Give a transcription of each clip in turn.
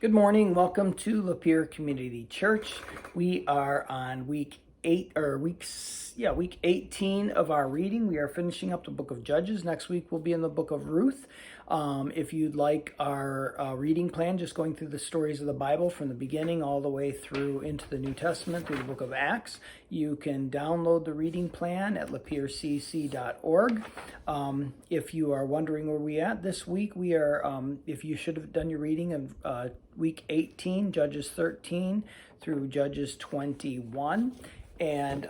Good morning. Welcome to Lapeer Community Church. We are on week 18 of our reading. We are finishing up the book of Judges. Next week we'll be in the book of Ruth. If you'd like our reading plan, just going through the stories of the Bible from the beginning all the way through into the New Testament through the book of Acts, you can download the reading plan at lapeercc.org. If you are wondering where we at this week, we are, if you should have done your reading in week 18, Judges 13 through Judges 21. And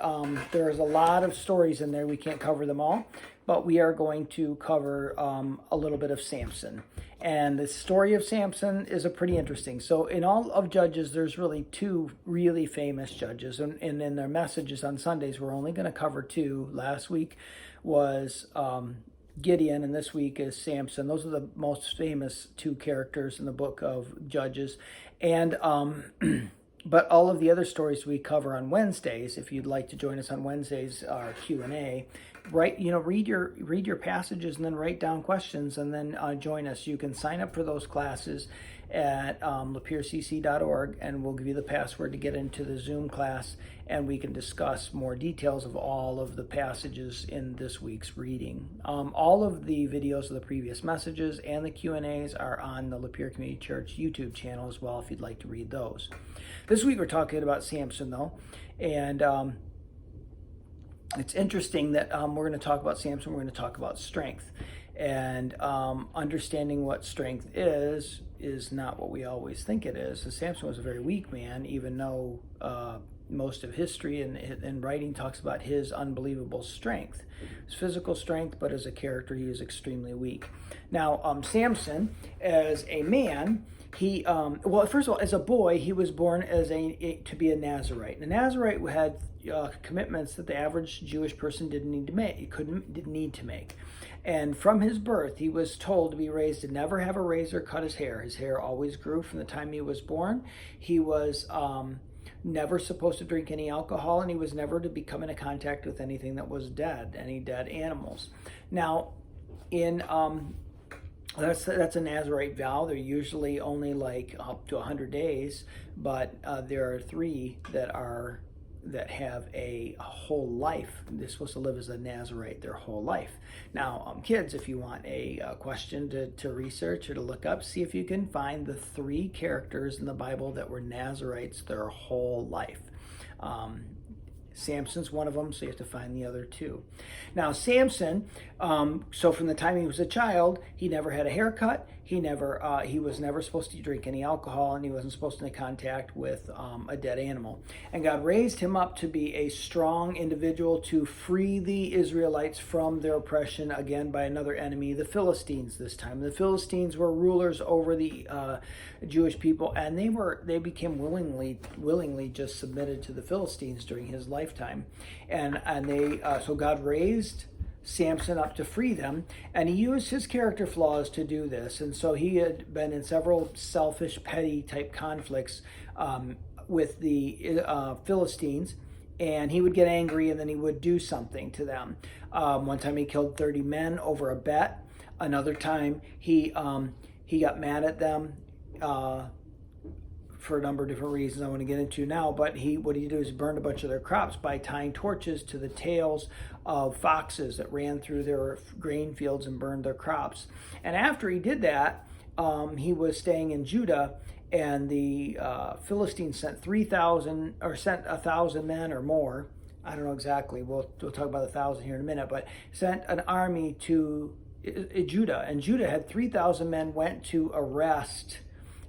there's a lot of stories in there. We can't cover them all, but we are going to cover a little bit of Samson. And the story of Samson is a pretty interesting. So in all of Judges, there's really two really famous judges. And in their messages on Sundays, we're only going to cover two. Last week was Gideon, and this week is Samson. Those are the most famous two characters in the book of Judges. And but all of the other stories we cover on Wednesdays. If you'd like to join us on Wednesdays, our Q&A, read your passages and then write down questions and then join us. You can sign up for those classes at lapeercc.org, and we'll give you the password to get into the Zoom class, and we can discuss more details of all of the passages in this week's reading. All of the videos of the previous messages and the Q&As are on the Lapeer Community Church YouTube channel as well, if you'd like to read those. This week we're talking about Samson, though, and it's interesting that we're going to talk about Samson. We're going to talk about strength, and understanding what strength is not what we always think it is. So Samson was a very weak man, even though most of history and writing talks about his unbelievable strength, his physical strength, but as a character, he was extremely weak. Now, Samson, as a man, he first of all, as a boy, he was born as to be a Nazarite. And a Nazarite had commitments that the average Jewish person didn't need to make. And from his birth, he was told to be raised to never have a razor cut his hair. His hair always grew from the time he was born. He was never supposed to drink any alcohol, and he was never to become in contact with anything that was dead, any dead animals. Now, that's a Nazarite vow. They're usually only like up to 100 days, but there are three that have a whole life. They're supposed to live as a Nazarite their whole life. Now, kids, if you want a question to research or to look up, see if you can find the three characters in the Bible that were Nazarites their whole life. Samson's one of them, so you have to find the other two. Now, Samson, so from the time he was a child, he never had a haircut. He was never supposed to drink any alcohol, and he wasn't supposed to make contact with a dead animal. And God raised him up to be a strong individual to free the Israelites from their oppression, again, by another enemy, the Philistines this time. The Philistines were rulers over the Jewish people, and they became willingly just submitted to the Philistines during his lifetime. And so God raised Samson up to free them, and he used his character flaws to do this. And so he had been in several selfish, petty type conflicts with the Philistines, and he would get angry and then he would do something to them. One time he killed 30 men over a bet. Another time he got mad at them for a number of different reasons I want to get into now, but what he did is burned a bunch of their crops by tying torches to the tails of foxes that ran through their grain fields and burned their crops. And after he did that, he was staying in Judah, and the Philistines sent 1,000 men or more. I don't know exactly. We'll talk about 1,000 here in a minute, but sent an army to Judah, and Judah had 3,000 men went to arrest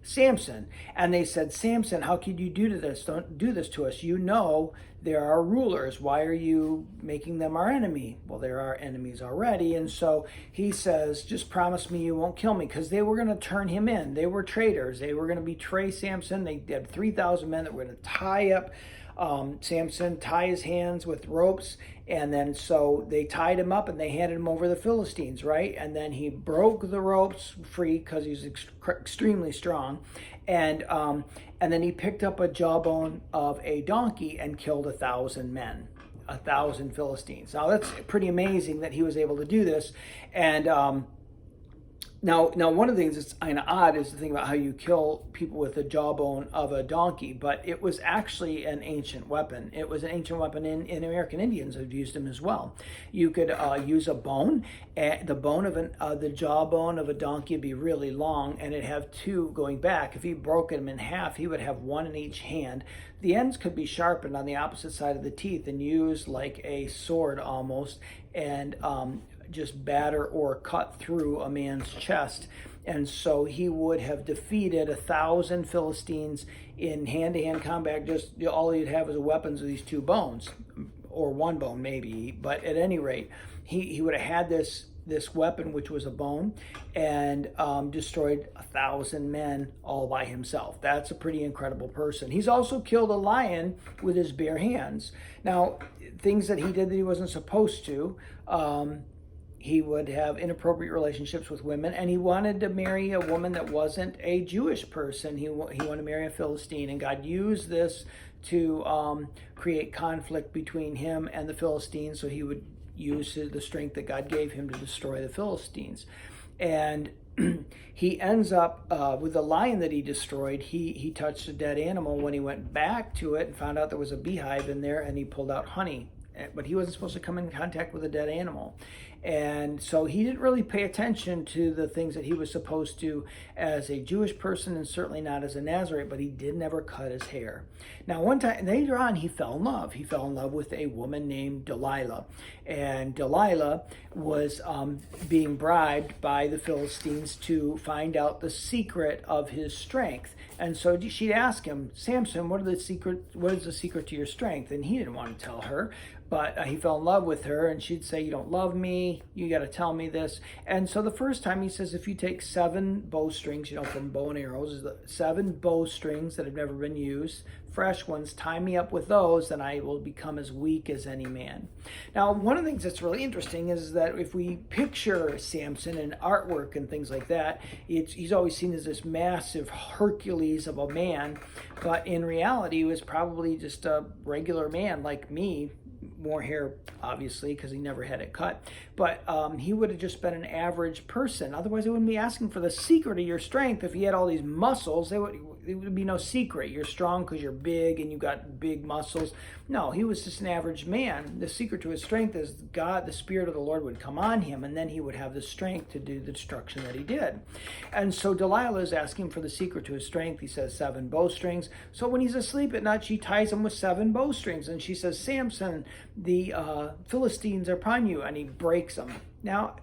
Samson, and they said, Samson, how could you do this? Don't do this to us. You know there are rulers. Why are you making them our enemy? Well, they're our enemies already. And so he says, just promise me you won't kill me, because they were going to turn him in. They were traitors. They were going to betray Samson. They had 3,000 men that were going to tie up Samson, tie his hands with ropes, and then so they tied him up and they handed him over to the Philistines, right? And then he broke the ropes free because he's extremely strong, and then he picked up a jawbone of a donkey and killed 1,000 men, 1,000 Philistines. Now that's pretty amazing that he was able to do this, and Now, one of the things that's kind of odd is to think about how you kill people with the jawbone of a donkey, but it was actually an ancient weapon. It was an ancient weapon in American Indians have used them as well. You could use a bone, the bone of the jawbone of a donkey would be really long, and it'd have two going back. If he broke them in half, he would have one in each hand. The ends could be sharpened on the opposite side of the teeth and used like a sword almost, and just batter or cut through a man's chest. And so he would have defeated 1,000 Philistines in hand-to-hand combat. Just all he'd have as weapons of these two bones, or one bone maybe. But at any rate, he would have had this weapon, which was a bone, and destroyed 1,000 men all by himself. That's a pretty incredible person. He's also killed a lion with his bare hands. Now, things that he did that he wasn't supposed to. He would have inappropriate relationships with women, and he wanted to marry a woman that wasn't a Jewish person. He wanted to marry a Philistine, and God used this to create conflict between him and the Philistines, so he would use the strength that God gave him to destroy the Philistines. And he ends up with the lion that he destroyed. He touched a dead animal. When he went back to it and found out there was a beehive in there, and he pulled out honey, but he wasn't supposed to come in contact with a dead animal. And so he didn't really pay attention to the things that he was supposed to as a Jewish person, and certainly not as a Nazarite, but he did never cut his hair. Now, one time later on, he fell in love. He fell in love with a woman named Delilah. And Delilah was being bribed by the Philistines to find out the secret of his strength. And so she'd ask him, Samson, what is the secret to your strength? And he didn't want to tell her. But he fell in love with her, and she'd say, you don't love me, you got to tell me this. And so the first time he says, if you take 7 bowstrings, from bow and arrows, 7 bowstrings that have never been used, fresh ones, tie me up with those, then I will become as weak as any man. Now, one of the things that's really interesting is that if we picture Samson in artwork and things like that, he's always seen as this massive Hercules of a man, but in reality, he was probably just a regular man like me. More hair, obviously, because he never had it cut. But he would have just been an average person. Otherwise, they wouldn't be asking for the secret of your strength. If he had all these muscles, it would be no secret. You're strong because you're big and you got big muscles. No, he was just an average man. The secret to his strength is God, the Spirit of the Lord would come on him, and then he would have the strength to do the destruction that he did. And so Delilah is asking for the secret to his strength. He says 7 bowstrings. So when he's asleep at night, she ties him with 7 bowstrings, and she says, Samson, the Philistines are upon you, and he breaks them. Now,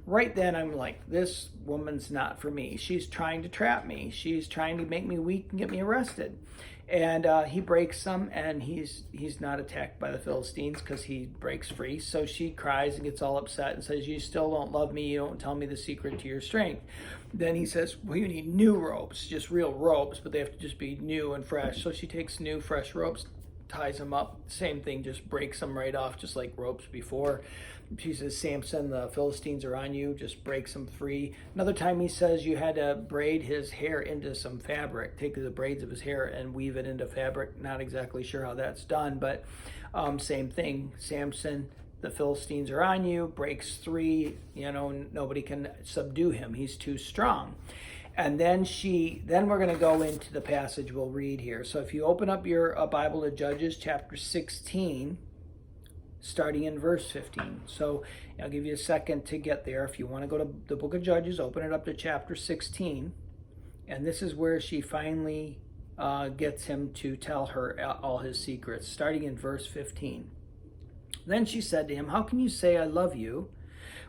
right then I'm like, this woman's not for me. She's trying to trap me. She's trying to make me weak and get me arrested. And he breaks them, and he's not attacked by the Philistines because he breaks free. So she cries and gets all upset and says, you still don't love me. You don't tell me the secret to your strength. Then he says, well, you need new ropes, just real ropes, but they have to just be new and fresh. So she takes new, fresh ropes, ties them up. Same thing, just breaks them right off, just like ropes before. She says, Samson, the Philistines are on you, just breaks them free. Another time he says you had to braid his hair into some fabric, take the braids of his hair and weave it into fabric. Not exactly sure how that's done, but same thing. Samson, the Philistines are on you, breaks 3, nobody can subdue him. He's too strong. And then we're going to go into the passage we'll read here. So if you open up your Bible to Judges chapter 16, starting in verse 15. So I'll give you a second to get there. If you want to go to the book of Judges, open it up to chapter 16. And this is where she finally gets him to tell her all his secrets, starting in verse 15. Then she said to him, how can you say I love you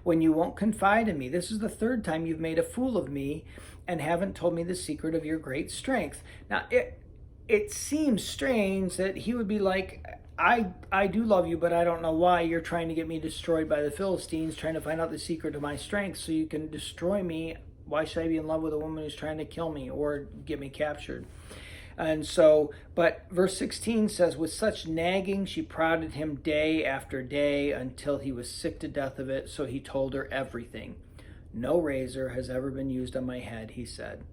when you won't confide in me? This is the 3rd time you've made a fool of me and haven't told me the secret of your great strength. Now, it seems strange that he would be like, I do love you, but I don't know why you're trying to get me destroyed by the Philistines, trying to find out the secret of my strength so you can destroy me. Why should I be in love with a woman who's trying to kill me or get me captured? And so, but verse 16 says, with such nagging, she prodded him day after day until he was sick to death of it. So he told her everything. No razor has ever been used on my head, he said.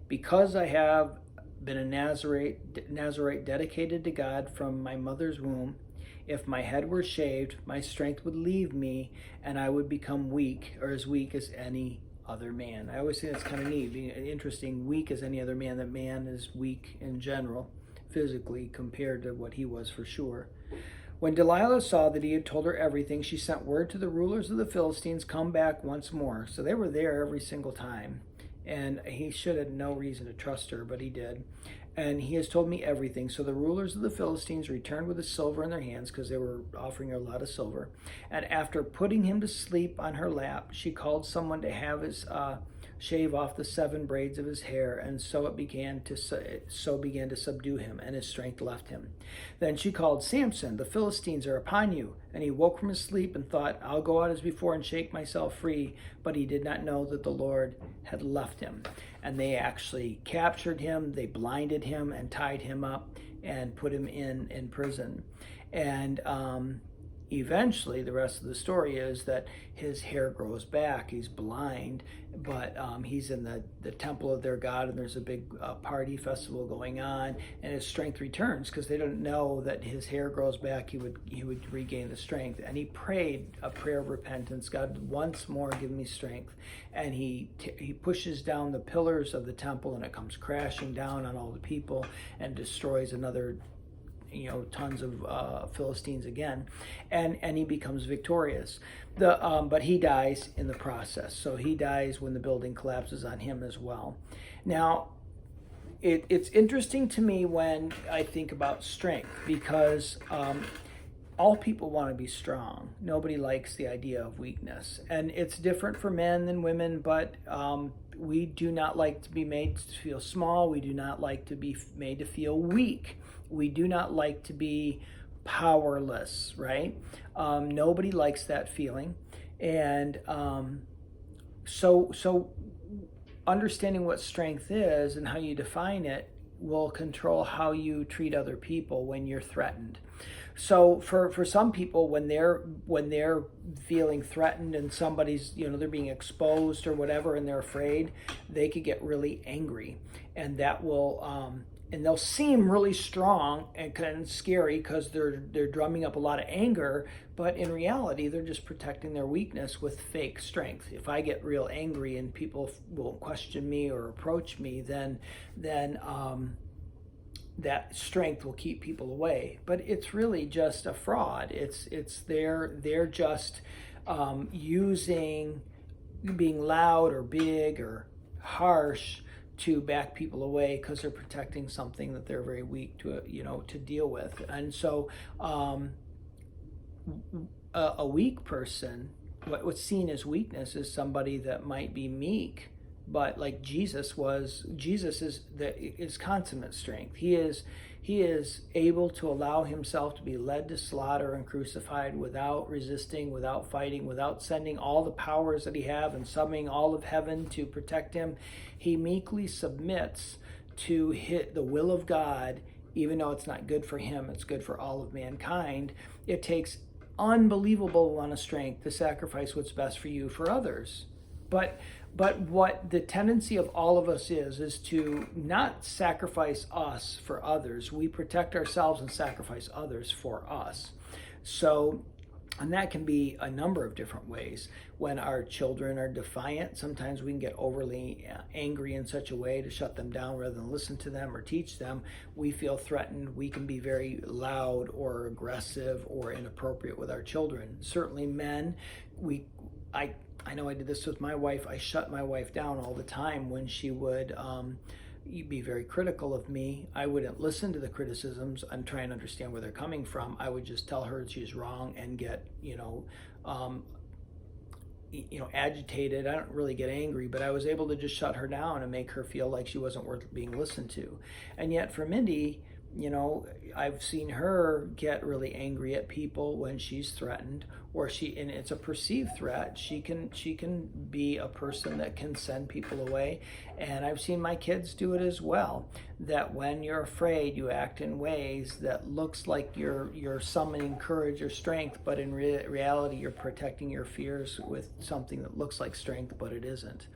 Because I have been a Nazarite dedicated to God from my mother's womb, if my head were shaved, my strength would leave me and I would become weak, or as weak as any other man. I always think that's kind of neat, being interesting, weak as any other man, that man is weak in general, physically, compared to what he was for sure. When Delilah saw that he had told her everything, she sent word to the rulers of the Philistines, come back once more. So they were there every single time. And he should have no reason to trust her, but he did. And he has told me everything. So the rulers of the Philistines returned with the silver in their hands, because they were offering her a lot of silver. And after putting him to sleep on her lap, she called someone to have his shave off the 7 braids of his hair, and so began to subdue him, and his strength left him. Then she called, Samson, the Philistines are upon you. And he woke from his sleep and thought, I'll go out as before and shake myself free. But he did not know that the Lord had left him. And they actually captured him, they blinded him and tied him up and put him in prison. And eventually, the rest of the story is that his hair grows back. He's blind, but he's in the temple of their God, and there's a big party festival going on, and his strength returns, because they don't know that his hair grows back. He would regain the strength, and he prayed a prayer of repentance. God, once more give me strength. And he pushes down the pillars of the temple, and it comes crashing down on all the people and destroys another tons of Philistines again, and he becomes victorious. But he dies in the process. So he dies when the building collapses on him as well. Now, it's interesting to me when I think about strength, because all people want to be strong. Nobody likes the idea of weakness. And it's different for men than women, but we do not like to be made to feel small. We do not like to be made to feel weak. We do not like to be powerless, right? Nobody likes that feeling. And so understanding what strength is and how you define it will control how you treat other people when you're threatened. So for some people, when they're feeling threatened and somebody's, they're being exposed or whatever, and they're afraid, they could get really angry, and that will and they'll seem really strong and kind of scary because they're drumming up a lot of anger, but in reality, they're just protecting their weakness with fake strength. If I get real angry and people will question me or approach me, then that strength will keep people away. But it's really just a fraud. They're just using being loud or big or harsh to back people away, because they're protecting something that they're very weak to deal with. And so a weak person, what's seen as weakness, is somebody that might be meek, but like Jesus is consummate strength. He is able to allow himself to be led to slaughter and crucified without resisting, without fighting, without sending all the powers that he have and summoning all of heaven to protect him. He meekly submits to the will of God, even though it's not good for him, it's good for all of mankind. It takes unbelievable amount of strength to sacrifice what's best for you for others. But what the tendency of all of us is to not sacrifice us for others. We protect ourselves and sacrifice others for us. So, and that can be a number of different ways. When our children are defiant, sometimes we can get overly angry in such a way to shut them down rather than listen to them or teach them. We feel threatened. We can be very loud or aggressive or inappropriate with our children. Certainly men, I know I did this with my wife. I shut my wife down all the time when she would be very critical of me. I wouldn't listen to the criticisms and try and understand where they're coming from. I would just tell her she's wrong and get, agitated. I don't really get angry, but I was able to just shut her down and make her feel like she wasn't worth being listened to. And yet for Mindy, I've seen her get really angry at people when she's threatened, and it's a perceived threat. She can be a person that can send people away. And I've seen my kids do it as well, that when you're afraid, you act in ways that looks like you're summoning courage or strength, but in reality, you're protecting your fears with something that looks like strength, but it isn't.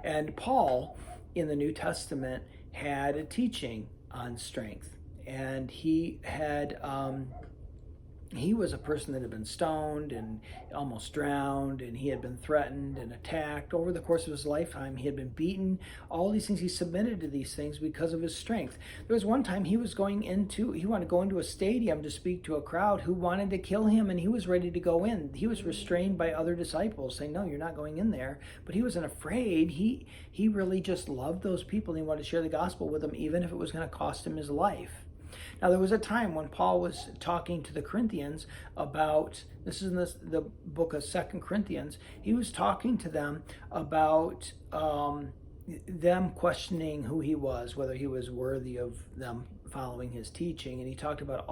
And Paul, in the New Testament, had a teaching on strength. And he had he was a person that had been stoned and almost drowned, and he had been threatened and attacked over the course of his lifetime. He had been beaten, all these things. He submitted to these things because of his strength. There was one time he wanted to go into a stadium to speak to a crowd who wanted to kill him, and he was ready to go in. He was restrained by other disciples saying, no, you're not going in there. But he wasn't afraid. He really just loved those people, and he wanted to share the gospel with them, even if it was going to cost him his life. Now, there was a time when Paul was talking to the Corinthians about, this is in the book of 2 Corinthians, he was talking to them about them questioning who he was, whether he was worthy of them following his teaching. And he talked about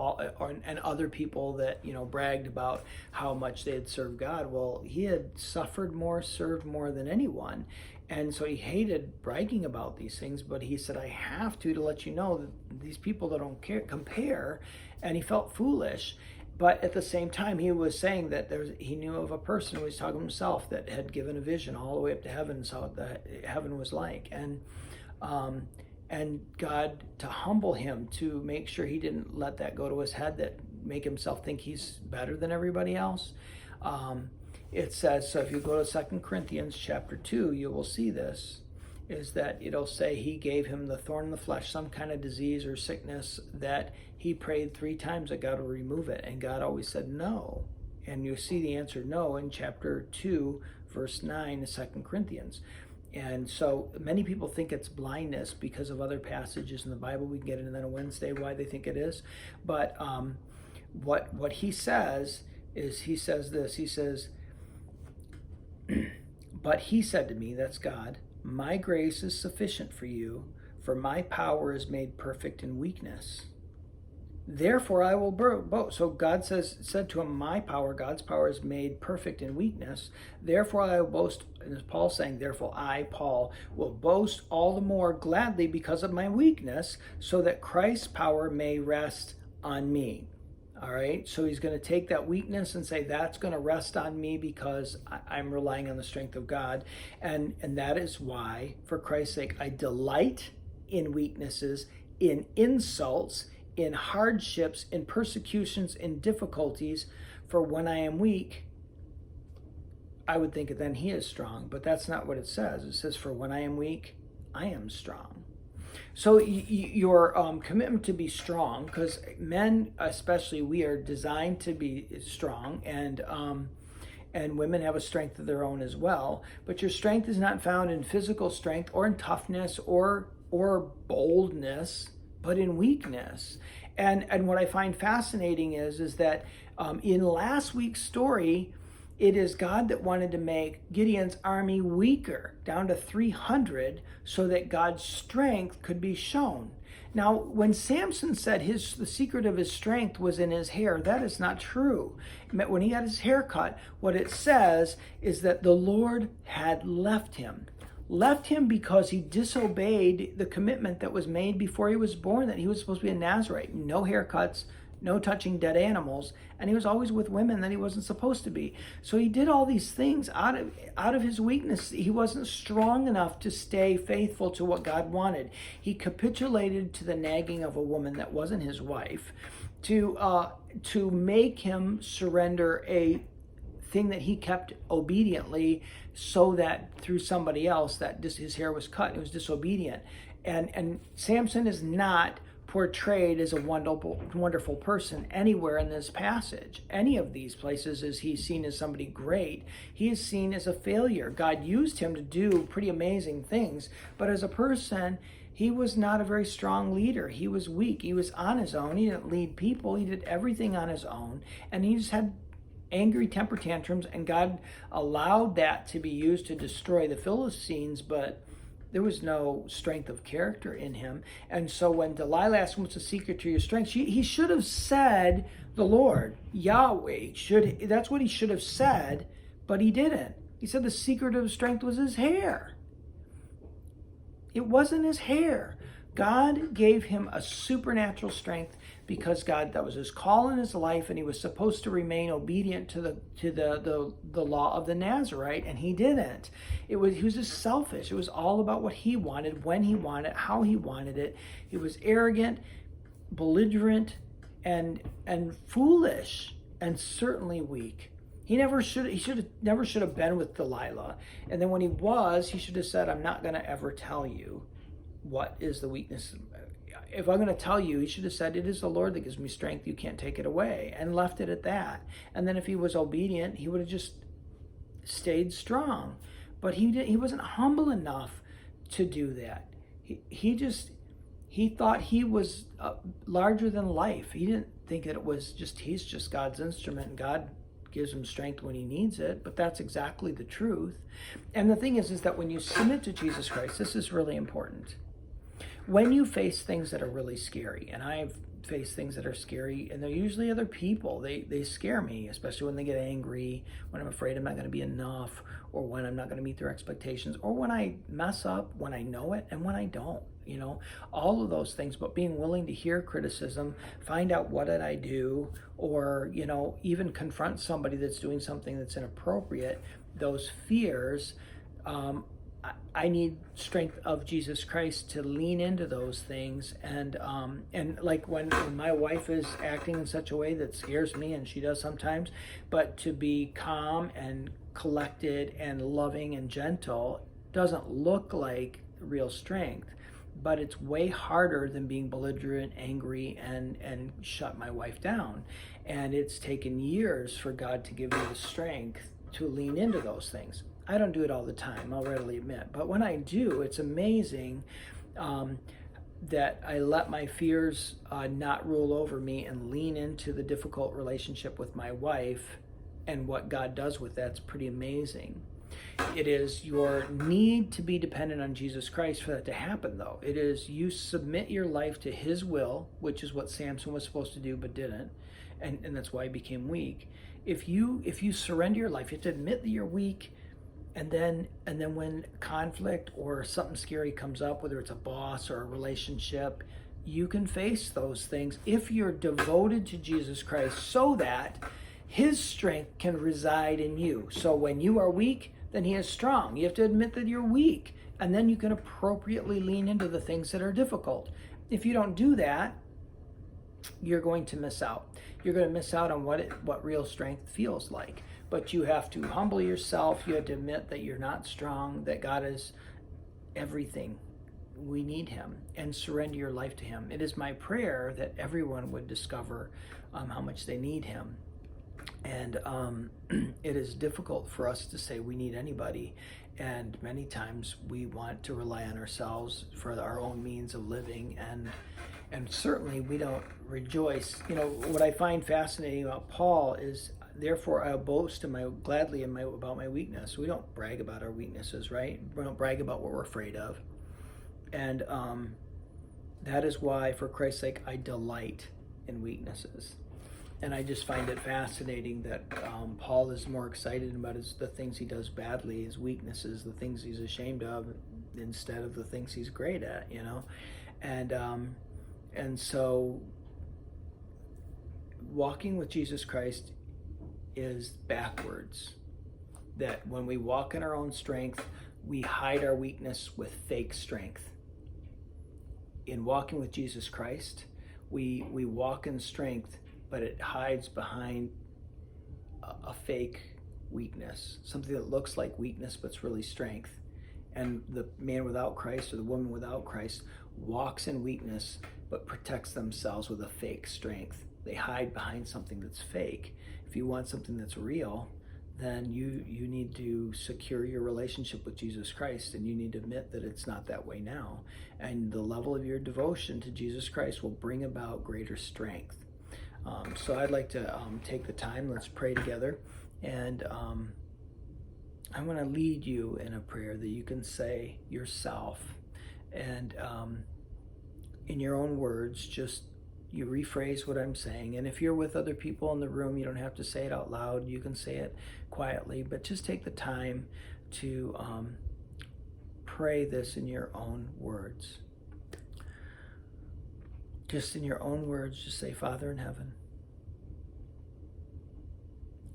and other people that, bragged about how much they had served God. Well, he had suffered more, served more than anyone. And so he hated bragging about these things, but he said, I have to let you know that these people that don't compare, and he felt foolish. But at the same time, he was saying that he knew of a person who was talking to himself that had given a vision all the way up to heaven, saw what heaven was like. And God, to humble him, to make sure he didn't let that go to his head, that make himself think he's better than everybody else. It says, so if you go to 2 Corinthians chapter 2, you will see this, is that it'll say he gave him the thorn in the flesh, some kind of disease or sickness that he prayed 3 times that God would remove it. And God always said no. And you see the answer no in chapter 2, verse 9 of 2 Corinthians. And so many people think it's blindness because of other passages in the Bible. We can get into that on Wednesday, why they think it is. But what he says is, he says this, he says, but he said to me, that's God, my grace is sufficient for you, for my power is made perfect in weakness. Therefore I will boast. So God said to him, God's power is made perfect in weakness. Therefore I will boast, and as Paul's saying, therefore I, Paul, will boast all the more gladly because of my weakness, so that Christ's power may rest on me. All right, so he's going to take that weakness and say, that's going to rest on me because I'm relying on the strength of God. And that is why, for Christ's sake, I delight in weaknesses, in insults, in hardships, in persecutions, in difficulties. For when I am weak, I would think then he is strong. But that's not what it says. It says, for when I am weak, I am strong. So your commitment to be strong, because men especially, we are designed to be strong, and women have a strength of their own as well. But your strength is not found in physical strength or in toughness or boldness, but in weakness. And what I find fascinating is that in last week's story, it is God that wanted to make Gideon's army weaker, down to 300, so that God's strength could be shown. Now, when Samson said the secret of his strength was in his hair, that is not true. When he had his hair cut, what it says is that the Lord had left him. Left him because he disobeyed the commitment that was made before he was born, that he was supposed to be a Nazarite. No haircuts, no touching dead animals, and he was always with women that he wasn't supposed to be. So he did all these things out of his weakness. He wasn't strong enough to stay faithful to what God wanted. He capitulated to the nagging of a woman that wasn't his wife to make him surrender a thing that he kept obediently, so that through somebody else that his hair was cut. It was disobedient. And Samson is not portrayed as a wonderful person anywhere in this passage. Any of these places is he seen as somebody great. He is seen as a failure. God used him to do pretty amazing things, but as a person, he was not a very strong leader. He was weak. He was on his own. He didn't lead people. He did everything on his own, and he just had angry temper tantrums, and God allowed that to be used to destroy the Philistines, but there was no strength of character in him. And so when Delilah asked him, what's the secret to your strength? He should have said the Lord, Yahweh. That's what he should have said, but he didn't. He said the secret of his strength was his hair. It wasn't his hair. God gave him a supernatural strength because that was his call in his life, and he was supposed to remain obedient to the law of the Nazarite, and he didn't. He was just selfish. It was all about what he wanted, when he wanted it, how he wanted it. He was arrogant, belligerent, and foolish. and certainly weak. He never should have been with Delilah. And then when he was, he should have said, I'm not going to ever tell you what is the weakness. If I'm going to tell you, he should have said, it is the Lord that gives me strength. You can't take it away, and left it at that. And then if he was obedient, he would have just stayed strong. But he wasn't humble enough to do that. He thought he was larger than life. He didn't think that it was just, he's just God's instrument, and God gives him strength when he needs it. But that's exactly the truth. And the thing is that when you submit to Jesus Christ, this is really important. When you face things that are really scary, and I've faced things that are scary, and they're usually other people. They scare me, especially when they get angry, when I'm afraid I'm not going to be enough, or when I'm not going to meet their expectations, or when I mess up, when I know it, and when I don't. All of those things. But being willing to hear criticism, find out what did I do, or even confront somebody that's doing something that's inappropriate. Those fears. I need strength of Jesus Christ to lean into those things, and like when my wife is acting in such a way that scares me, and she does sometimes, but to be calm and collected and loving and gentle doesn't look like real strength, but it's way harder than being belligerent, angry, and shut my wife down. And it's taken years for God to give me the strength to lean into those things. I don't do it all the time, I'll readily admit. But when I do, it's amazing that I let my fears not rule over me and lean into the difficult relationship with my wife. And what God does with that's pretty amazing. It is your need to be dependent on Jesus Christ for that to happen, though. It is you submit your life to his will, which is what Samson was supposed to do but didn't. And that's why he became weak. If you surrender your life, you have to admit that you're weak. And then when conflict or something scary comes up, whether it's a boss or a relationship, you can face those things if you're devoted to Jesus Christ, so that his strength can reside in you. So when you are weak, then he is strong. You have to admit that you're weak, and then you can appropriately lean into the things that are difficult. If you don't do that, you're going to miss out. You're going to miss out on what real strength feels like. But you have to humble yourself. You have to admit that you're not strong, that God is everything. We need him, and surrender your life to him. It is my prayer that everyone would discover how much they need him. And it is difficult for us to say we need anybody. And many times we want to rely on ourselves for our own means of living. And certainly we don't rejoice. What I find fascinating about Paul is, therefore I'll boast gladly about my weakness. We don't brag about our weaknesses, right? We don't brag about what we're afraid of. And that is why, for Christ's sake, I delight in weaknesses. And I just find it fascinating that Paul is more excited about the things he does badly, his weaknesses, the things he's ashamed of, instead of the things he's great at, And so walking with Jesus Christ is backwards. That when we walk in our own strength, we hide our weakness with fake strength. In walking with Jesus Christ, we walk in strength, but it hides behind a fake weakness, something that looks like weakness, but it's really strength. And the man without Christ, or the woman without Christ, walks in weakness, but protects themselves with a fake strength. They hide behind something that's fake. If you want something that's real, then you need to secure your relationship with Jesus Christ, and you need to admit that it's not that way now. And the level of your devotion to Jesus Christ will bring about greater strength. So I'd like to take the time, let's pray together, and I want to lead you in a prayer that you can say yourself, and in your own words, just you rephrase what I'm saying. And if you're with other people in the room, you don't have to say it out loud. You can say it quietly, but just take the time to pray this in your own words. Just in your own words, just say, Father in heaven,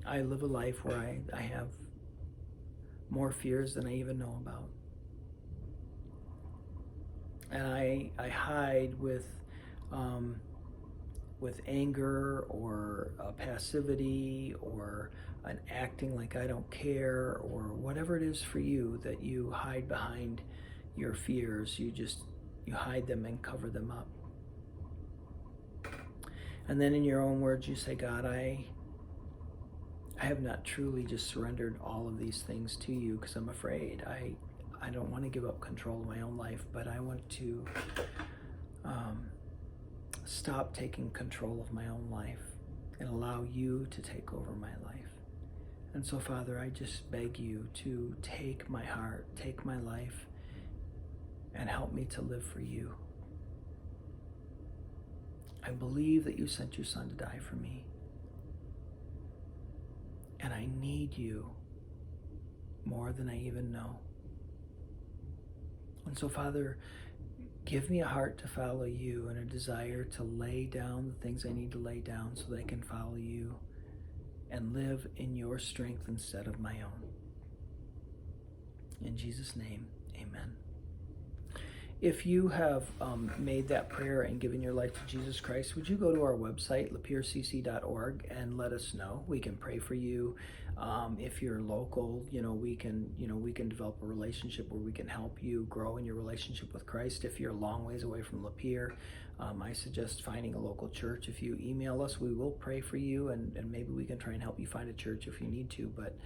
I live a life where I have more fears than I even know about. And I hide with with anger or passivity or an acting like I don't care or whatever it is for you that you hide behind your fears, you hide them and cover them up. And then in your own words, you say, God, I have not truly just surrendered all of these things to you because I'm afraid. I don't want to give up control of my own life, but I want to stop taking control of my own life and allow you to take over my life. And so, Father, I just beg you to take my heart, take my life, and help me to live for you. I believe that you sent your Son to die for me. And I need you more than I even know. And so, Father, give me a heart to follow you and a desire to lay down the things I need to lay down so that I can follow you and live in your strength instead of my own. In Jesus' name, amen. If you have made that prayer and given your life to Jesus Christ, would you go to our website, lapiercc.org, and let us know? We can pray for you. If you're local, we can develop a relationship where we can help you grow in your relationship with Christ. If you're a long ways away from Lapeer, I suggest finding a local church. If you email us, we will pray for you, and maybe we can try and help you find a church if you need to. But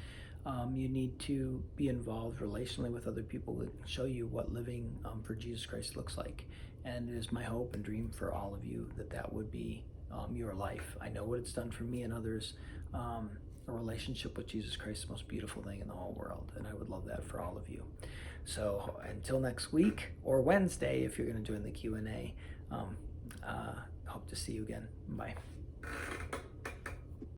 you need to be involved relationally with other people that show you what living for Jesus Christ looks like. And it is my hope and dream for all of you that would be your life. I know what it's done for me and others. A relationship with Jesus Christ is the most beautiful thing in the whole world, and I would love that for all of you. So until next week, or Wednesday if you're going to join the Q&A, hope to see you again. Bye.